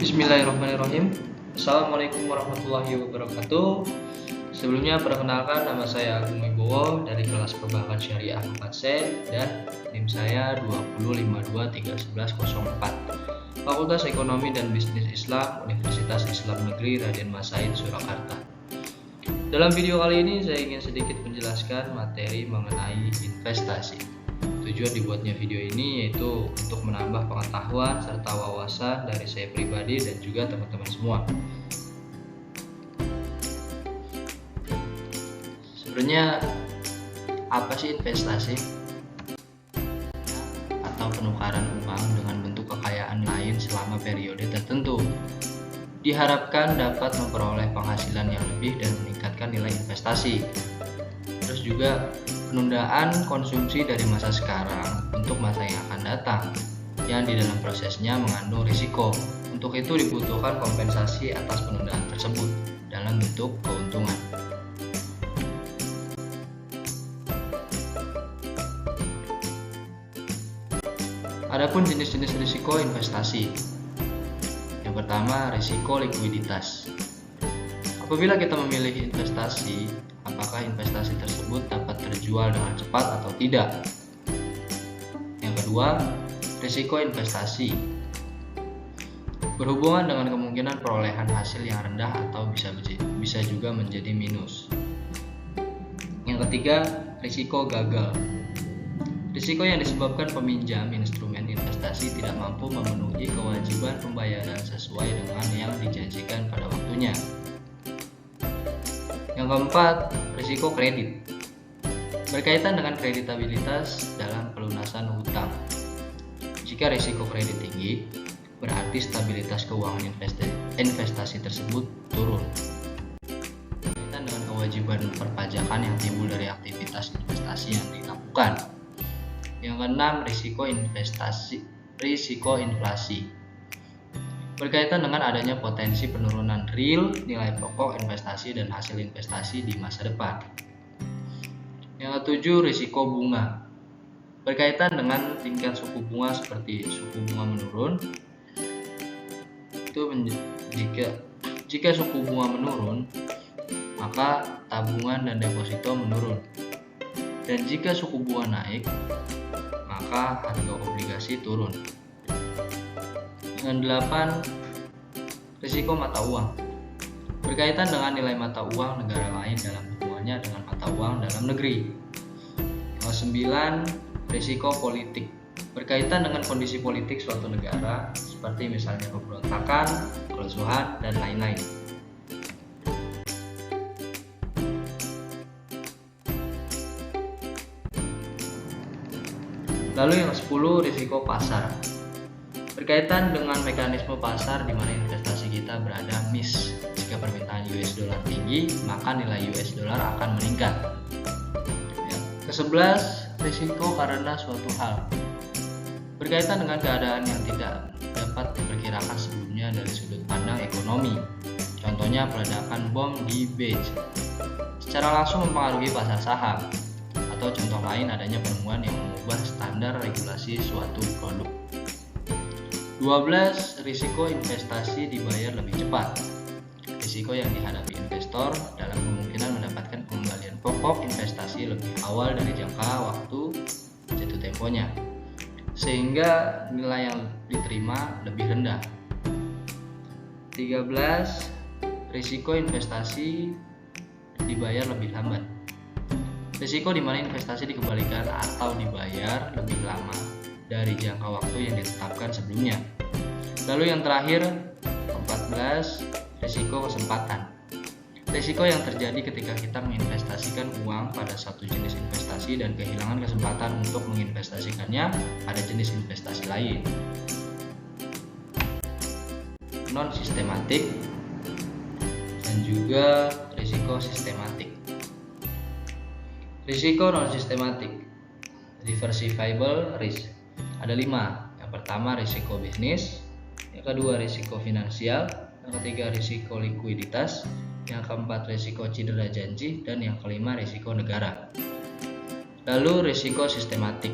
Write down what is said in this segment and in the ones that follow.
Bismillahirrahmanirrahim. Assalamualaikum warahmatullahi wabarakatuh. Sebelumnya perkenalkan, nama saya Agung Wibowo dari kelas Perbankan Syariah 4C dan NIM saya 205231104, Fakultas Ekonomi dan Bisnis Islam, Universitas Islam Negeri Raden Mas Said, Surakarta. Dalam video kali ini saya ingin sedikit menjelaskan materi mengenai investasi. Tujuan dibuatnya video ini yaitu untuk menambah pengetahuan serta wawasan dari saya pribadi dan juga teman-teman semua. Sebenarnya apa sih investasi? Atau penukaran uang dengan bentuk kekayaan lain selama periode tertentu. Diharapkan dapat memperoleh penghasilan yang lebih dan meningkatkan nilai investasi. Terus juga penundaan konsumsi dari masa sekarang untuk masa yang akan datang, yang di dalam prosesnya mengandung risiko. Untuk itu dibutuhkan kompensasi atas penundaan tersebut dalam bentuk keuntungan. Adapun jenis-jenis risiko investasi. Yang pertama, risiko likuiditas. Apabila kita memilih investasi, apakah investasi tersebut dapat terjual dengan cepat atau tidak? Yang kedua, risiko investasi berhubungan dengan kemungkinan perolehan hasil yang rendah atau bisa juga menjadi minus. Yang ketiga, risiko gagal. Risiko yang disebabkan peminjam instrumen investasi tidak mampu memenuhi kewajiban pembayaran sesuai dengan yang dijanjikan pada waktunya. Yang keempat, risiko kredit. Berkaitan dengan kreditabilitas dalam pelunasan hutang. Jika risiko kredit tinggi, berarti stabilitas keuangan investasi tersebut turun. Berkaitan dengan kewajiban perpajakan yang timbul dari aktivitas investasi yang dilakukan. Yang keenam, risiko inflasi. Berkaitan dengan adanya potensi penurunan real nilai pokok investasi dan hasil investasi di masa depan. Yang ketujuh, risiko bunga. Berkaitan dengan tingkat suku bunga seperti suku bunga menurun. Jika suku bunga menurun, maka tabungan dan deposito menurun. Dan jika suku bunga naik, maka harga obligasi turun. Yang delapan, risiko mata uang. Berkaitan dengan nilai mata uang negara lain dalam hubungannya dengan mata uang dalam negeri. Yang sembilan, risiko politik. Berkaitan dengan kondisi politik suatu negara, seperti misalnya pemberontakan, kerusuhan, dan lain-lain. Lalu yang 10, risiko pasar. Berkaitan dengan mekanisme pasar di mana investasi kita berada miss. Jika permintaan US dollar tinggi, maka nilai US dollar akan meningkat. Ke-11, risiko karena suatu hal. Berkaitan dengan keadaan yang tidak dapat diperkirakan sebelumnya dari sudut pandang ekonomi. Contohnya peledakan bom di Beijing secara langsung mempengaruhi pasar saham. Atau contoh lain adanya penemuan yang mengubah standar regulasi suatu produk. 12. Risiko investasi dibayar lebih cepat. Risiko yang dihadapi investor dalam kemungkinan mendapatkan pengembalian pokok investasi lebih awal dari jangka waktu jatuh temponya, sehingga nilai yang diterima lebih rendah. 13. Risiko investasi dibayar lebih lambat. Risiko di mana investasi dikembalikan atau dibayar lebih lama dari jangka waktu yang ditetapkan sebelumnya. Lalu yang terakhir, 14, risiko kesempatan. Risiko yang terjadi ketika kita menginvestasikan uang pada satu jenis investasi dan kehilangan kesempatan untuk menginvestasikannya pada jenis investasi lain. Non-sistematik dan juga risiko sistematik. Risiko non-sistematik, diversifiable risk. Ada 5. Yang pertama, risiko bisnis. Yang kedua, risiko finansial. Yang ketiga, risiko likuiditas. Yang keempat, risiko cedera janji. Dan yang kelima, risiko negara. Lalu risiko sistematik,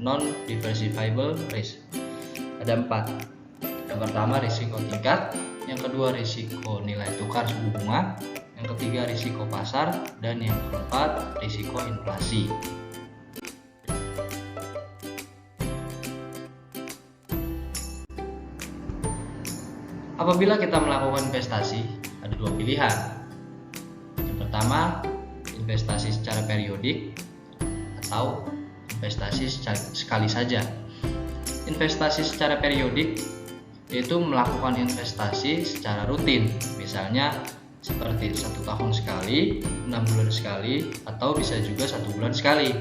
non-diversifiable risk. Ada 4. Yang pertama risiko tingkat, yang kedua risiko nilai tukar suku bunga, yang ketiga risiko pasar, dan yang keempat risiko inflasi. Apabila kita melakukan investasi, ada dua pilihan. Yang pertama, investasi secara periodik atau investasi sekali saja. Investasi secara periodik yaitu melakukan investasi secara rutin, misalnya seperti 1 tahun sekali, 6 bulan sekali, atau bisa juga 1 bulan sekali.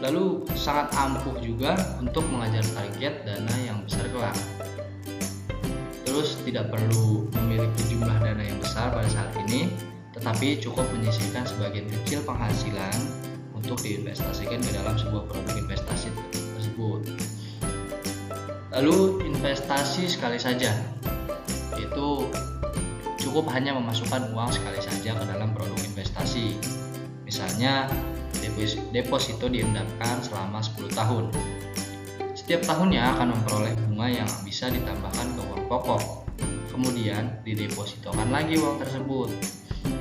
Lalu sangat ampuh juga untuk mengejar target dana yang besar kelak. Terus tidak perlu memiliki jumlah dana yang besar pada saat ini, tetapi cukup menyisihkan sebagian kecil penghasilan untuk diinvestasikan ke dalam sebuah produk investasi tersebut. Lalu investasi sekali saja, yaitu cukup hanya memasukkan uang sekali saja ke dalam produk investasi. Misalnya deposito diendapkan selama 10 tahun. Setiap tahunnya akan memperoleh bunga yang bisa ditambahkan ke uang pokok. Kemudian didepositokan lagi uang tersebut,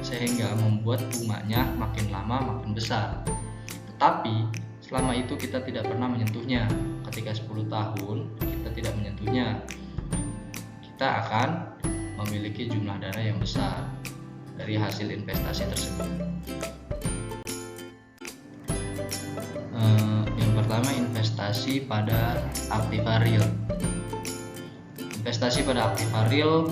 sehingga membuat bunganya makin lama makin besar. Tetapi selama itu kita tidak pernah menyentuhnya. Ketika 10 tahun kita tidak menyentuhnya, kita akan memiliki jumlah dana yang besar dari hasil investasi tersebut. Yang pertama, investasi pada aktiva real. Investasi pada aktiva real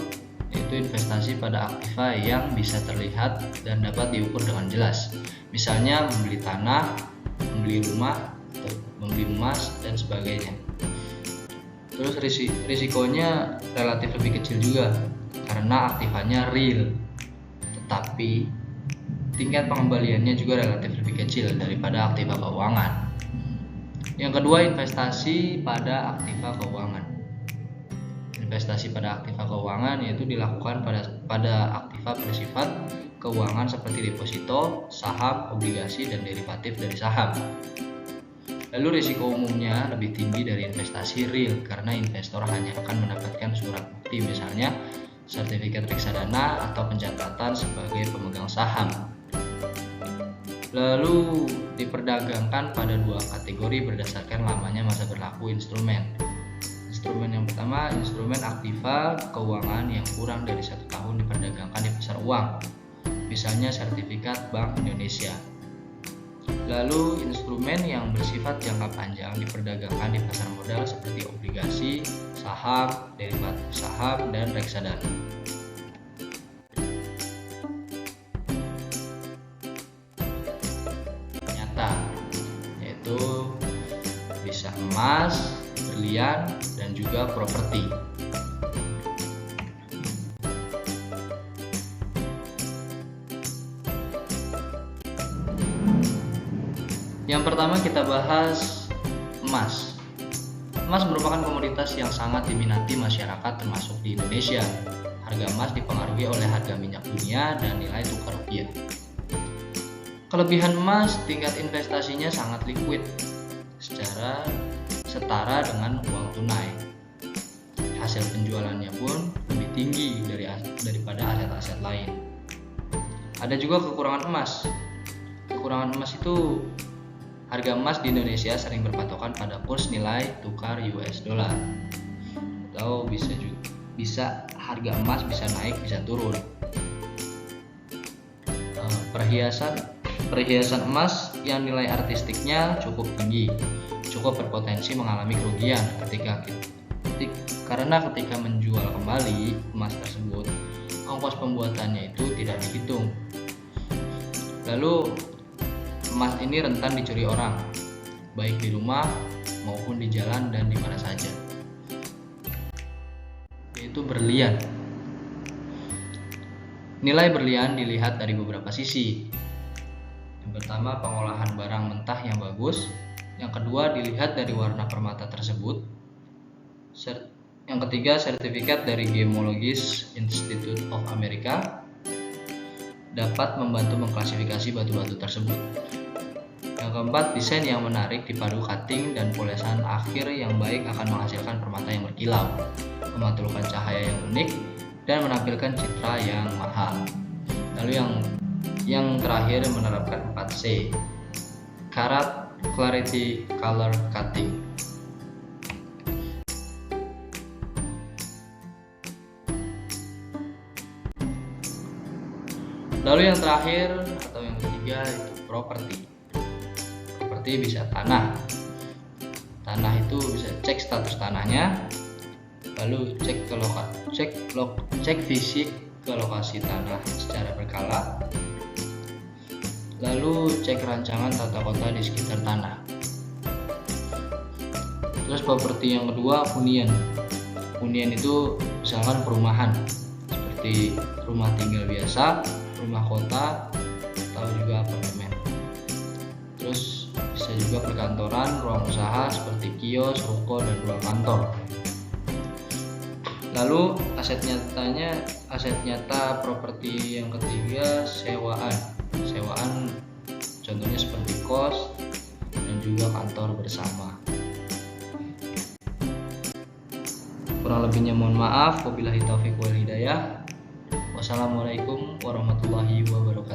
yaitu investasi pada aktiva yang bisa terlihat dan dapat diukur dengan jelas. Misalnya membeli tanah, membeli rumah, membeli emas, dan sebagainya. Terus risikonya relatif lebih kecil juga karena aktivanya real, tetapi tingkat pengembaliannya juga relatif lebih kecil daripada aktiva keuangan. Yang kedua, investasi pada aktiva keuangan. Investasi pada aktiva keuangan yaitu dilakukan pada aktiva bersifat keuangan seperti deposito, saham, obligasi, dan derivatif dari saham. Lalu risiko umumnya lebih tinggi dari investasi real karena investor hanya akan mendapatkan surat bukti, misalnya sertifikat reksadana atau pencatatan sebagai pemegang saham. Lalu diperdagangkan pada dua kategori berdasarkan lamanya masa berlaku instrumen. Instrumen yang pertama, instrumen aktiva keuangan yang kurang dari 1 tahun diperdagangkan di pasar uang, misalnya sertifikat Bank Indonesia. Lalu instrumen yang bersifat jangka panjang diperdagangkan di pasar modal seperti obligasi, saham, derivatif saham, dan reksadana. Nyata, yaitu bisa emas, berlian, dan juga properti. Yang pertama kita bahas emas. Emas merupakan komoditas yang sangat diminati masyarakat termasuk di Indonesia. Harga emas dipengaruhi oleh harga minyak dunia dan nilai tukar rupiah. Kelebihan emas, tingkat investasinya sangat liquid, secara setara dengan uang tunai. Hasil penjualannya pun lebih tinggi daripada aset-aset lain. Ada juga kekurangan emas. Kekurangan emas itu harga emas di Indonesia sering berpatokan pada kurs nilai tukar US dollar. Atau bisa harga emas bisa naik, bisa turun. Perhiasan emas yang nilai artistiknya cukup tinggi, cukup berpotensi mengalami kerugian karena ketika menjual kembali emas tersebut, ongkos pembuatannya itu tidak dihitung. Lalu emas ini rentan dicuri orang, baik di rumah maupun di jalan dan di mana saja. Yaitu berlian. Nilai berlian dilihat dari beberapa sisi. Yang pertama, pengolahan barang mentah yang bagus. Yang kedua, dilihat dari warna permata tersebut. Yang ketiga, sertifikat dari Gemologist Institute of America dapat membantu mengklasifikasi batu-batu tersebut. Yang keempat, desain yang menarik dipadu cutting dan polesan akhir yang baik akan menghasilkan permata yang berkilau. berkilau, memantulkan cahaya yang unik, dan menampilkan citra yang mahal. Lalu yang terakhir menerapkan 4C, Karat, Clarity, Color, Cutting. Lalu yang terakhir atau yang ketiga itu properti. Properti bisa tanah. Tanah itu bisa cek status tanahnya, lalu cek fisik ke lokasi tanah secara berkala, lalu cek rancangan tata kota di sekitar tanah. Terus properti yang kedua hunian. Hunian itu misalkan perumahan seperti rumah tinggal biasa, rumah kota, atau juga apartemen. Terus bisa juga perkantoran, ruang usaha seperti kios, ruko, dan ruang kantor. Lalu aset nyata properti yang ketiga sewaan. Sewaan contohnya seperti kos dan juga kantor bersama. Kurang lebihnya mohon maaf. Wabillahi taufiq wal hidayah. Wassalamualaikum warahmatullahi wabarakatuh.